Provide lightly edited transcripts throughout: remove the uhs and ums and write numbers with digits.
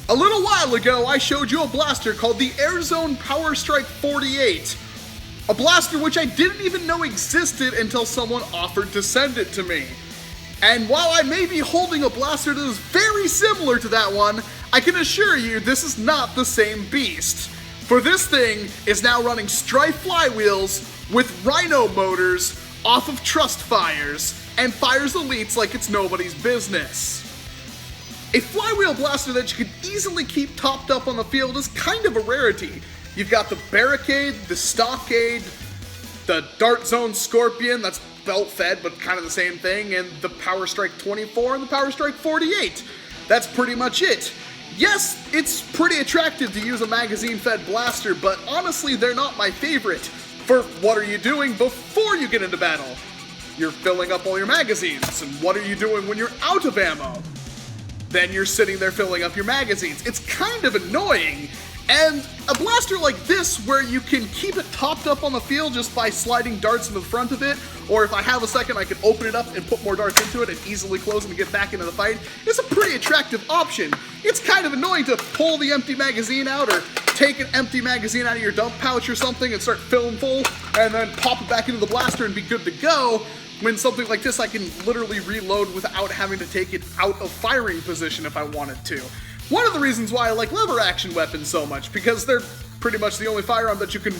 A little while ago, I showed you a blaster called the REBORN Powerstrike 48. A blaster which I didn't even know existed until someone offered to send it to me. And while I may be holding a blaster that is very similar to that one, I can assure you this is not the same beast. For this thing is now running strife flywheels with Rhino motors off of trust fires and fires elites like it's nobody's business. A flywheel blaster that you could easily keep topped up on the field is kind of a rarity. You've got the Barricade, the Stockade, the Dart Zone Scorpion, that's belt fed but kind of the same thing, and the Powerstrike 24 and the Powerstrike 48. That's pretty much it. Yes, it's pretty attractive to use a magazine-fed blaster, but honestly, they're not my favorite. For what are you doing before you get into battle? You're filling up all your magazines, and what are you doing when you're out of ammo? Then you're sitting there filling up your magazines. It's kind of annoying. And a blaster like this, where you can keep it topped up on the field just by sliding darts into the front of it, or if I have a second I can open it up and put more darts into it and easily close and get back into the fight, is a pretty attractive option. It's kind of annoying to pull the empty magazine out or take an empty magazine out of your dump pouch or something and start filling full and then pop it back into the blaster and be good to go. When something like this I can literally reload without having to take it out of firing position if I wanted to. One of the reasons why I like lever action weapons so much, because they're pretty much the only firearm that you can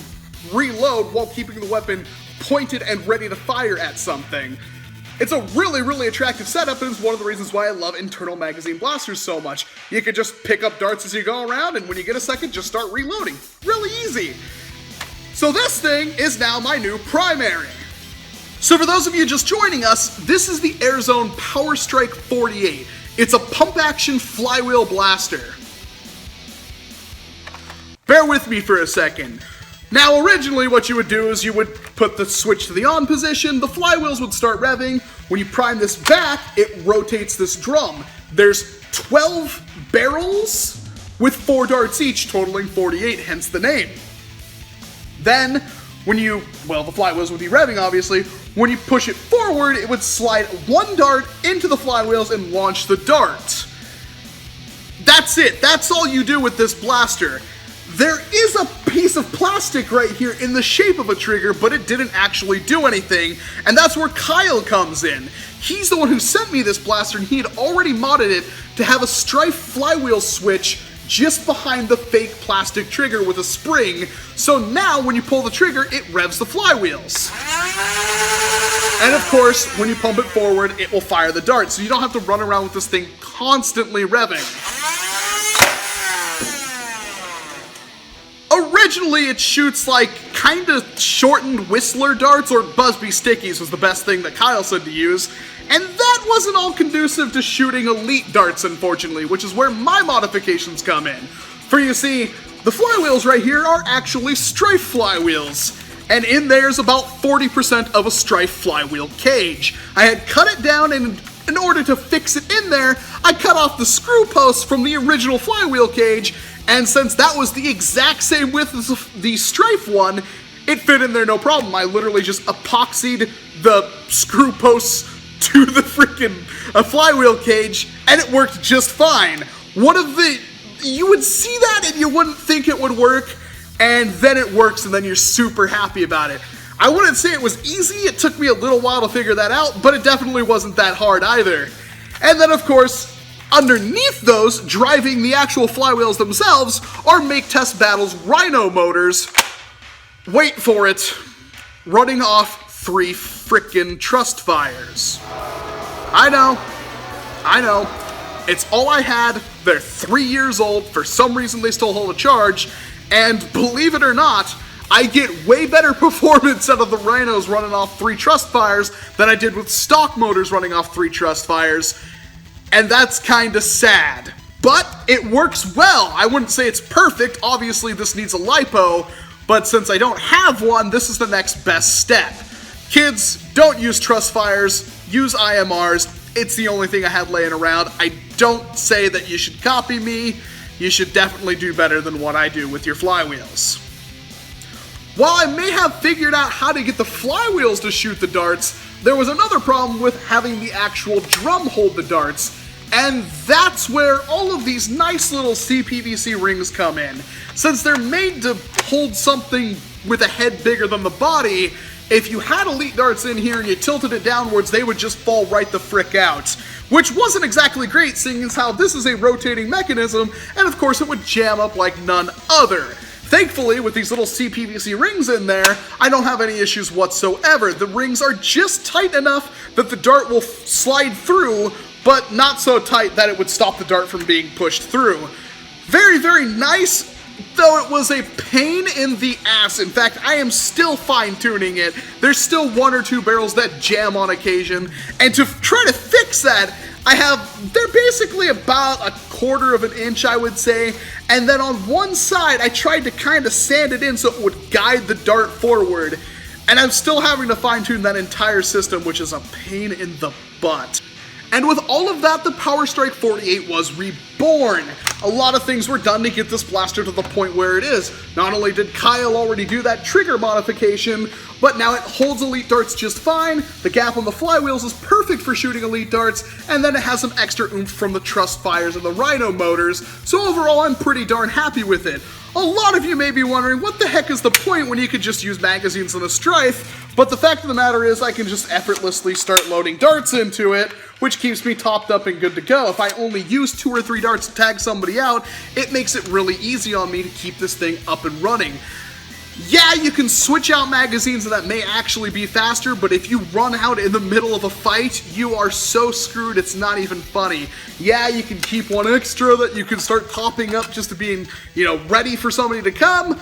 reload while keeping the weapon pointed and ready to fire at something. It's a really, really attractive setup, and it's one of the reasons why I love internal magazine blasters so much. You can just pick up darts as you go around, and when you get a second, just start reloading. Really easy. So this thing is now my new primary. So for those of you just joining us, this is the REBORN Powerstrike 48. It's a pump-action flywheel blaster. Bear with me for a second. Now originally what you would do is you would put the switch to the on position, the flywheels would start revving. When you prime this back, it rotates this drum. There's 12 barrels with 4 darts each, totaling 48, hence the name. Then, when you, well, the flywheels would be revving obviously, when you push it forward, it would slide 1 dart into the flywheels and launch the dart. That's it, that's all you do with this blaster. There is a piece of plastic right here in the shape of a trigger, but it didn't actually do anything, and that's where Kyle comes in. He's the one who sent me this blaster, and he had already modded it to have a strife flywheel switch just behind the fake plastic trigger with a spring, so now when you pull the trigger, it revs the flywheels. And of course, when you pump it forward, it will fire the dart, so you don't have to run around with this thing constantly revving. Originally, it shoots like kinda shortened Whistler darts, or Busby Stickies was the best thing that Kyle said to use, and that wasn't all conducive to shooting elite darts, unfortunately, which is where my modifications come in. For you see, the flywheels right here are actually strife flywheels, and in there's about 40% of a strife flywheel cage. I had cut it down, and in order to fix it in there, I cut off the screw posts from the original flywheel cage, and since that was the exact same width as the strife one, it fit in there no problem. I literally just epoxied the screw posts to the freaking flywheel cage, and it worked just fine. You would see that and you wouldn't think it would work, and then it works, and then you're super happy about it. I wouldn't say it was easy, it took me a little while to figure that out, but it definitely wasn't that hard either. And then of course, underneath those, driving the actual flywheels themselves, are Make Test Battle's Rhino motors. Wait for it. Running off 3 frickin' trust fires. I know. It's all I had. They're 3 years old. For some reason they still hold a charge. And believe it or not, I get way better performance out of the Rhinos running off 3 trust fires than I did with stock motors running off 3 trust fires. And that's kinda sad. But it works well. I wouldn't say it's perfect. Obviously this needs a lipo, but since I don't have one, this is the next best step. Kids, don't use trust fires, use IMRs. It's the only thing I had laying around. I don't say that you should copy me. You should definitely do better than what I do with your flywheels. While I may have figured out how to get the flywheels to shoot the darts, there was another problem with having the actual drum hold the darts, And that's where all of these nice little CPVC rings come in. Since they're made to hold something with a head bigger than the body, if you had elite darts in here and you tilted it downwards, they would just fall right the frick out. Which wasn't exactly great, seeing as how this is a rotating mechanism, and of course it would jam up like none other. Thankfully, with these little CPVC rings in there, I don't have any issues whatsoever. The rings are just tight enough that the dart will slide through, but not so tight that it would stop the dart from being pushed through. Very, very nice, though it was a pain in the ass. In fact, I am still fine-tuning it. There's still 1 or 2 barrels that jam on occasion, and to try to fix that, they're basically about 1/4 of an inch, I would say, and then on one side, I tried to kind of sand it in so it would guide the dart forward, and I'm still having to fine-tune that entire system, which is a pain in the butt. And with all of that, the Powerstrike 48 was reborn. A lot of things were done to get this blaster to the point where it is. Not only did Kyle already do that trigger modification, but now it holds elite darts just fine, the gap on the flywheels is perfect for shooting elite darts, and then it has some extra oomph from the Trust Fires and the Rhino motors, so overall I'm pretty darn happy with it. A lot of you may be wondering, what the heck is the point when you could just use magazines on a Strife? But the fact of the matter is I can just effortlessly start loading darts into it, which keeps me topped up and good to go. If I only use 2 or 3 darts to tag somebody out, it makes it really easy on me to keep this thing up and running. Yeah, you can switch out magazines and that may actually be faster, but if you run out in the middle of a fight, you are so screwed it's not even funny. Yeah, you can keep 1 extra that you can start topping up just to being, ready for somebody to come,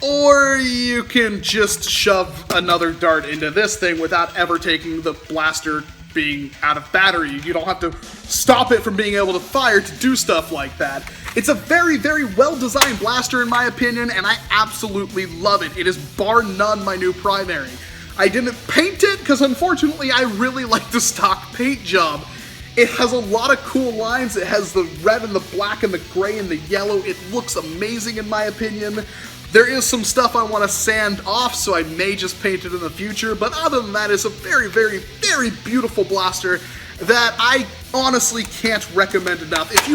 or you can just shove another dart into this thing without ever taking the blaster being out of battery. You don't have to stop it from being able to fire to do stuff like that. It's a very, very well-designed blaster in my opinion, and I absolutely love it. It is bar none my new primary. I didn't paint it because unfortunately I really like the stock paint job. It has a lot of cool lines. It has the red and the black and the gray and the yellow. It looks amazing in my opinion. There is some stuff I want to sand off, so I may just paint it in the future, but other than that, it's a very, very, very beautiful blaster that I honestly can't recommend enough. If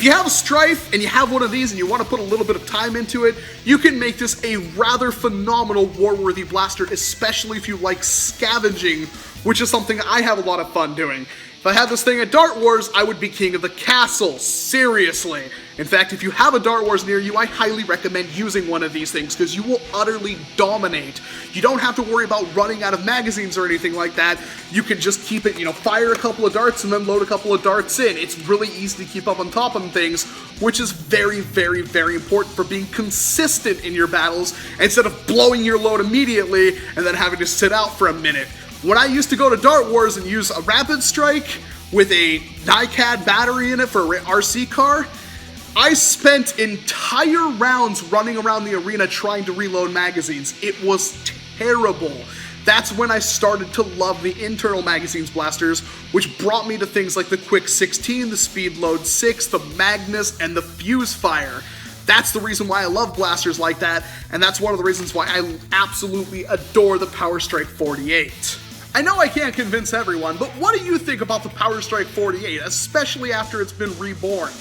you have a Strife and you have one of these and you want to put a little bit of time into it, you can make this a rather phenomenal war-worthy blaster, especially if you like scavenging, which is something I have a lot of fun doing. If I had this thing at Dart Wars, I would be king of the castle, seriously. In fact, if you have a Dart Wars near you, I highly recommend using one of these things because you will utterly dominate. You don't have to worry about running out of magazines or anything like that. You can just keep it, fire a couple of darts and then load a couple of darts in. It's really easy to keep up on top of things, which is very, very, very important for being consistent in your battles instead of blowing your load immediately and then having to sit out for a minute. When I used to go to Dart Wars and use a Rapid Strike with a NiCad battery in it for an RC car, I spent entire rounds running around the arena trying to reload magazines. It was terrible. That's when I started to love the internal magazines blasters, which brought me to things like the Quick 16, the Speed Load 6, the Magnus, and the Fuse Fire. That's the reason why I love blasters like that, and that's one of the reasons why I absolutely adore the Powerstrike 48. I know I can't convince everyone, but what do you think about the Powerstrike 48, especially after it's been reborn?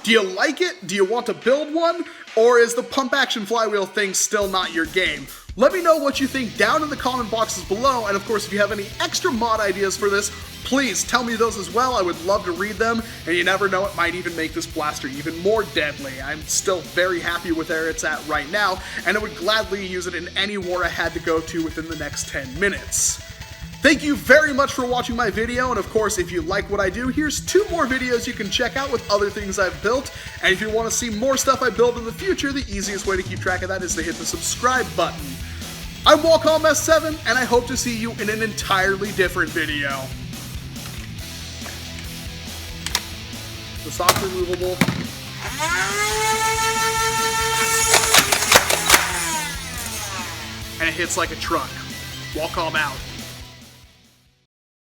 Do you like it? Do you want to build one? Or is the pump action flywheel thing still not your game? Let me know what you think down in the comment boxes below, and of course if you have any extra mod ideas for this, please tell me those as well. I would love to read them, and you never know, it might even make this blaster even more deadly. I'm still very happy with where it's at right now, and I would gladly use it in any war I had to go to within the next 10 minutes. Thank you very much for watching my video, and of course, if you like what I do, here's 2 more videos you can check out with other things I've built, and if you want to see more stuff I build in the future, the easiest way to keep track of that is to hit the subscribe button. I'm Walcom S7, and I hope to see you in an entirely different video. The stock's removable. And it hits like a truck. Walcom out.